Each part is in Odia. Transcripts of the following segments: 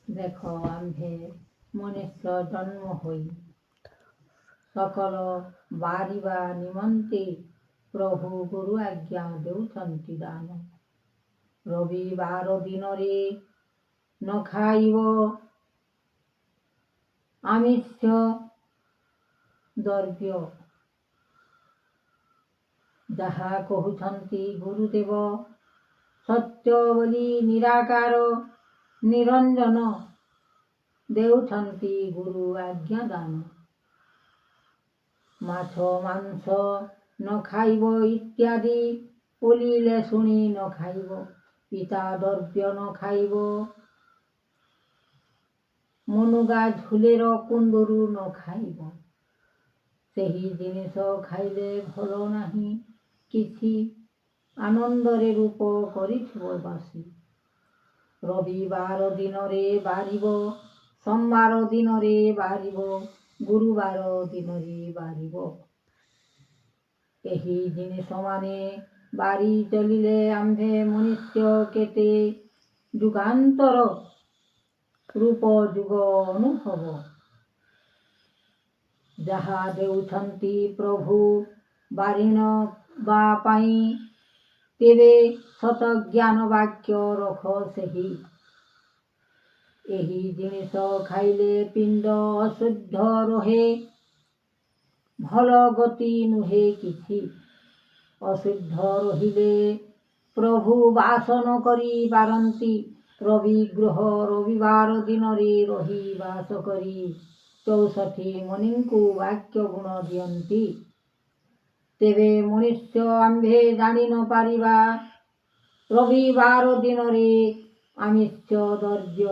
ଦେଖ ଆମ୍ଭେ ମନୁଷ୍ୟ ଜନ୍ମ ହୋଇ ସକଳ ବାରିବା ନିମନ୍ତେ ପ୍ରଭୁ ଗୁରୁ ଆଜ୍ଞା ଦେଉଛନ୍ତି ଦାନ। ରବିବାର ଦିନରେ ନ ଖାଇବ ଆମିଷ ଦ୍ରବ୍ୟ, ଯାହା କହୁଛନ୍ତି ଗୁରୁଦେବ ସତ୍ୟ ବୋଲି ନିରାକାର ନିରଞ୍ଜନ ଦେଉଛନ୍ତି ଗୁରୁ ଆଜ୍ଞା ଦାନ। ମାଛ ମାଂସ ନ ଖାଇବ ଇତ୍ୟାଦି ବୋଲିଲେ ଶୁଣି ନ ଖାଇବ, ପିତା ଦ୍ରବ୍ୟ ନ ଖାଇବ, ମନୁଗା ଝୁଲେର କୁନ୍ଦରୁ ନ ଖାଇବ, ସେହି ଜିନିଷ ଖାଇଲେ ଭଲ ନାହିଁ କିଛି, ଆନନ୍ଦରେ ରୂପ କରିଥିବ ବାସି। ରବିବାର ଦିନରେ ବାରିବ, ସୋମବାର ଦିନରେ ବାରିବ, ଗୁରୁବାର ଦିନରେ ବାରିବ। ଏହି ଜିନିଷ ମାନେ ବାରି ଚଳିଲେ ଆମ୍ଭେ ମନୁଷ୍ୟ କେତେ ଯୁଗାନ୍ତର ରୂପ ଯୁଗ ଅନୁଭବ, ଯାହା ଦେଉଛନ୍ତି ପ୍ରଭୁ ବାରିଣବା ପାଇଁ, ତେବେ ସତ ଜ୍ଞାନ ବାକ୍ୟ ରଖ ସେହି। ଏହି ଜିନିଷ ଖାଇଲେ ପିଣ୍ଡ ଅଶୁଦ୍ଧ ରହେ, ଭଲ ଗତି ନୁହେଁ କିଛି, ଅଶୁଦ୍ଧ ରହିଲେ ପ୍ରଭୁ ବାସ ନ କରି ପାରନ୍ତି। ରବିଗ୍ରହ ରବିବାର ଦିନରେ ରହି ବାସ କରି 64 ମୁନିଙ୍କୁ ବାକ୍ୟ ଗୁଣ ଦିଅନ୍ତି। ତେବେ ମନୁଷ୍ୟ ଆମ୍ଭେ ଜାଣି ନ ପାରିବା ରବିବାର ଦିନରେ ଆମିଷ ଦ୍ରବ୍ୟ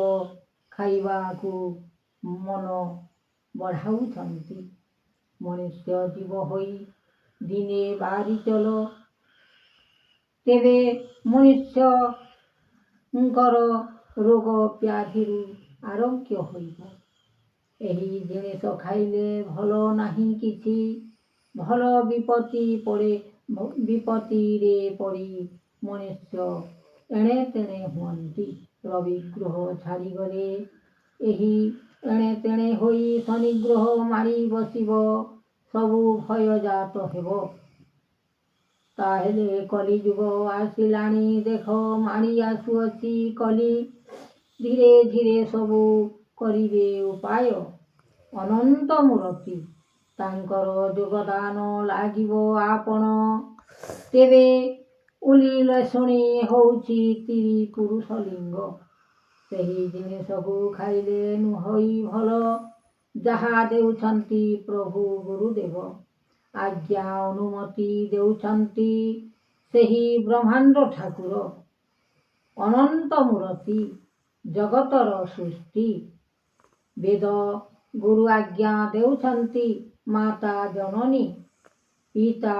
ଖାଇବାକୁ ମନ ବଢ଼ାଉଛନ୍ତି। ମନୁଷ୍ୟ ଜୀବ ହୋଇ ଦିନେ ବାରି ଚଲ, ତେବେ ମନୁଷ୍ୟଙ୍କର ରୋଗ ବ୍ୟାଧିରୁ ଆରୋଗ୍ୟ ହୋଇବ। ଏହି ଜିନିଷ ଖାଇଲେ ଭଲ ନାହିଁ କିଛି, ଭଲ ବିପତ୍ତିରେ ପଡ଼ି ମନୁଷ୍ୟ ଏଣେ ତେଣେ ହୁଅନ୍ତି। ରବିଗ୍ରହ ଛାଡ଼ିଗଲେ ଏହି ଏଣେ ତେଣେ ହୋଇ ଶନିଗ୍ରହ ମାଡ଼ି ବସିବ, ସବୁ ଭୟଜାତ ହେବ। ତାହେଲେ କଲିଯୁଗ ଆସିଲାଣି ଦେଖ ମାଡ଼ି ଆସୁଅଛି କଲି, ଧୀରେ ଧୀରେ ସବୁ କରିବେ ଉପାୟ। ଅନନ୍ତ ମୂରତି ତାଙ୍କର ଯୋଗଦାନ ଲାଗିବ ଆପଣ, ତେବେ ଉଲିଲେ ଶୁଣି ହେଉଛି ପୁରୁଷ ଲିଙ୍ଗ। ସେହି ଜିନିଷକୁ ଖାଇଲେ ନୁହଁ ଭଲ, ଯାହା ଦେଉଛନ୍ତି ପ୍ରଭୁ ଗୁରୁଦେବ। ଆଜ୍ଞା ଅନୁମତି ଦେଉଛନ୍ତି ସେହି ବ୍ରହ୍ମାଣ୍ଡ ଠାକୁର। ଅନନ୍ତ ମୂରତି ଜଗତର ସୃଷ୍ଟି, ବେଦ ଗୁରୁ ଆଜ୍ଞା ଦେଉଛନ୍ତି ମାତା ଜନନୀ ପିତା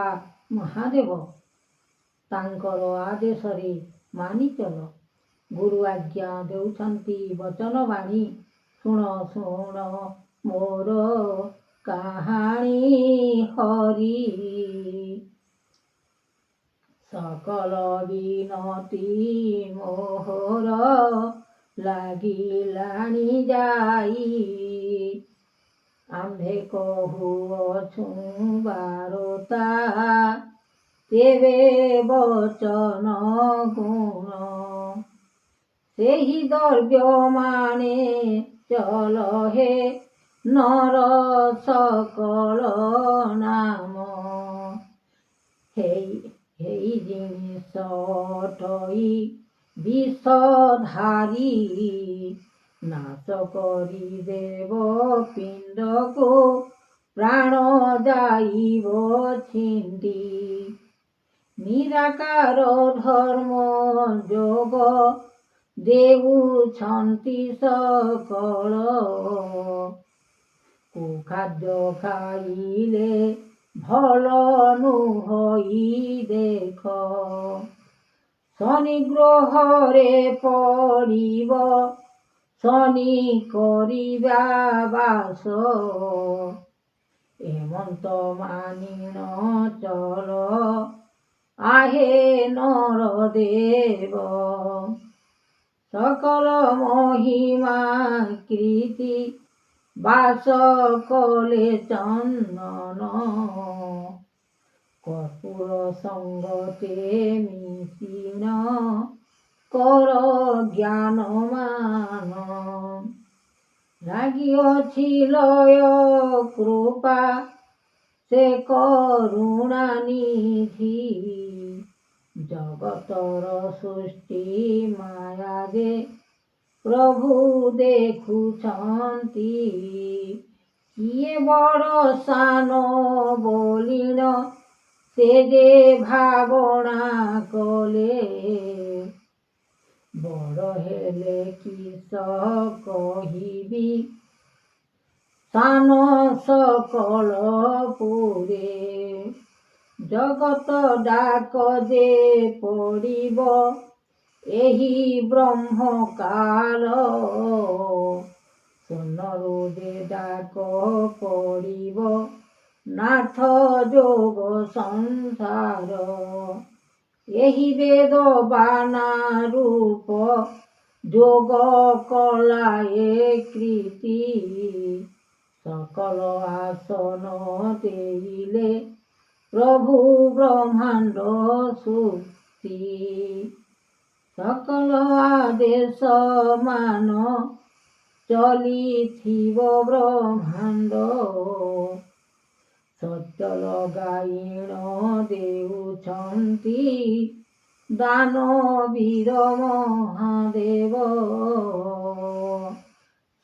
ମହାଦେବ, ତାଙ୍କର ଆଦେଶରେ ମାନି ଚଲ। ଗୁରୁ ଆଜ୍ଞା ଦେଉଛନ୍ତି ବଚନ ବାଣୀ, ଶୁଣ ଶୁଣ ମୋର କାହାଣୀ ହରି। ସକଳ ବିନତି ମୋହର ଲାଗିଲାଣି ଯାଇ, ଆମ୍ଭେ କହୁଅଛୁଁ ବାରତା ତେବେ ବଚନ ଗୁଣ। ସେହି ଦ୍ରବ୍ୟ ମାନେ ଚଲ ହେ ନର ସକଳ ନାମ, ହେଇ ଜିନିଷ ଅଟଇ ବିଷଧାରୀ, ନାଶ କରିଦେବ ପିଣ୍ଡକୁ ପ୍ରାଣ ଯାଇବ ଛିଣ୍ଡି। ନିରାକାର ଧର୍ମ ଯୋଗ ଦେଉଛନ୍ତି ସକଳ, କୁଖାଦ୍ୟ ଖାଇଲେ ଭଲ ନୁହଇ ଦେଖ। ଶନି ଗ୍ରହରେ ପଡ଼ିବ ଶନି କରିବା ବାସ, ଏମନ୍ତ ମାନିଣ ଚଲ ଆହେ ନର ଦେବ। সকল মহিমা কীর্তি বাস কলে চন্দন কর্পূর সঙ্গতে মিশিন কর জ্ঞানমান লাগিছিল কৃপা সে করুণা নিধি জগতর সৃষ্টি মায়া যে প্রভু দেখুছন্তি কিয়ে বড় সান বলিন সে যে ভাবনা কলে বড় হেলে কিস কহিবি সান সকল পুরে জগত ডাক যে পড়িব ଏହି ବ୍ରହ୍ମକାଳ ସୁନରୁ ଯେ ଡାକ ପଡ଼ିବ ନାଥ ଯୋଗ ସଂସାର ଏହି ବେଦ ବାନା ରୂପ ଯୋଗ କଲା ଏ କୀର୍ତ୍ତି ସକଳ ଆସନ ଦେଇଲେ ପ୍ରଭୁ ବ୍ରହ୍ମାଣ୍ଡ ସୃଷ୍ଟି সকল আদেশ মান চলিথিব ব্রহ্মাণ্ড সচল গাইণ ଦେଉଛନ୍ତି ଦାନବୀର ମହାଦେବ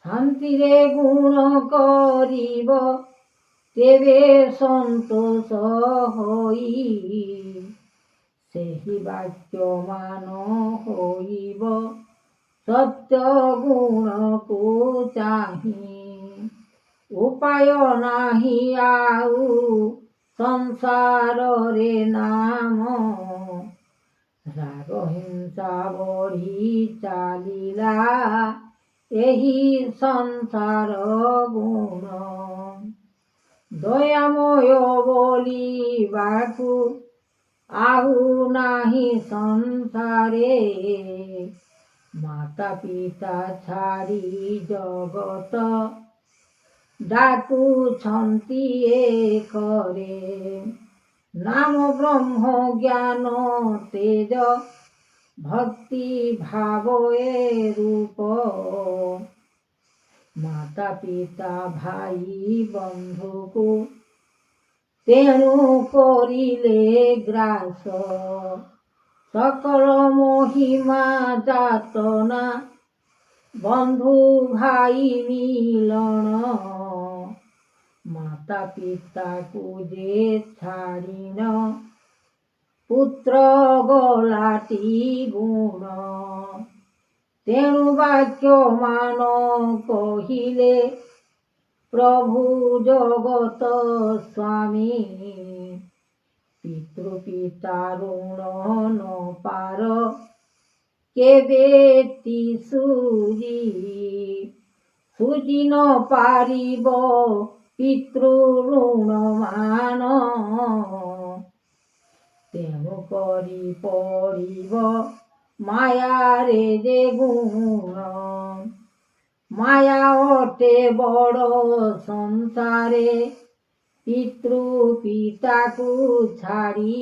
ଶାନ୍ତିରେ ଗୁଣ କରିବ ତେବେ ସନ୍ତୋଷ ହୋଇ ସେହି ବାକ୍ୟମାନ ହୋଇବ ସତ୍ୟ ଗୁଣକୁ ଚାହିଁ ଉପାୟ ନାହିଁ ଆଉ ସଂସାରରେ ନାମ ରାଗ ହିଂସା ବଢ଼ି ଚାଲିଲା ଏହି ସଂସାର ଗୁଣ ଦୟାମୟ ବୋଲିବାକୁ ଆଉ ନାହିଁ ସଂସାରେ ମାତା ପିତା ଛାଡ଼ି ଜଗତ ଡାକୁଛନ୍ତି ଏକରେ ନାମ ବ୍ରହ୍ମ ଜ୍ଞାନ ତେଜ ଭକ୍ତି ଭାବ ଏ ରୂପ ମାତା ପିତା ଭାଇ ବନ୍ଧୁକୁ ତେଣୁ କରିଲେ ଗ୍ରାସ সকল মহিমা যাতনা বন্ধু ভাই মিলন মাতা পিতাକୁ যে ছাড়িন পুত্র গলাটি গুণ তেণু বাক্য মান কহিলে প্রভু জগত স্বামী পিতৃ পিতা ଋଣ ନ ପାର କେବେ ସୁଜି ନ ପାରିବ ପିତୃ ଋଣ ମାନ ତେଣୁ କରି ପଡ଼ିବ ମାୟାରେ ଯେ ଗୁଣ ମାୟା ଅଟେ ବଡ଼ ସଂସାରେ ପିତୃ ପିତାକୁ ଛାଡ଼ି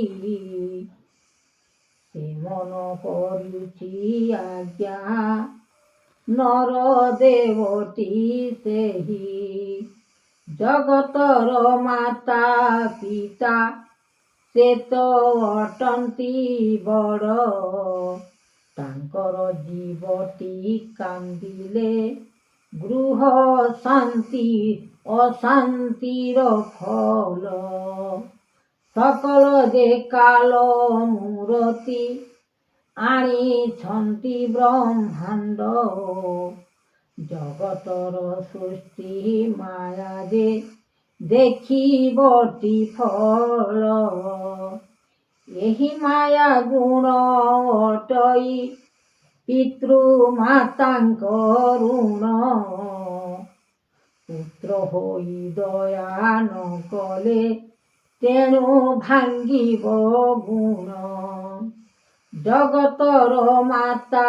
ସେ ମନ କରୁଛି ଆଜ୍ଞା ନର ଦେବଟି ସେହି ଜଗତର ମାତା ପିତା ସେ ତ ଅଟନ୍ତି ବଡ଼ ତାଙ୍କର ଜୀବଟି କାନ୍ଦିଲେ ଗୃହ ଶାନ୍ତି অশান্তির ফল সকল যে কাল মূরতি আনিছন্তি ব্রহ্মাণ্ড জগতর সৃষ্টি মায়া যে ଦେଖିବଟି ଫଳ ଏହି ମାୟା ଗୁଣ ଅଟଇ ପିତୃ ମାତାଙ୍କ ଋଣ ପୁତ୍ର ହୋଇ ଦୟା ନ କଲେ ତେଣୁ ଭାଙ୍ଗିବ ଗୁଣ ଜଗତର ମାତା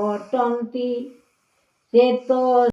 ଅଟନ୍ତି ସେ ତ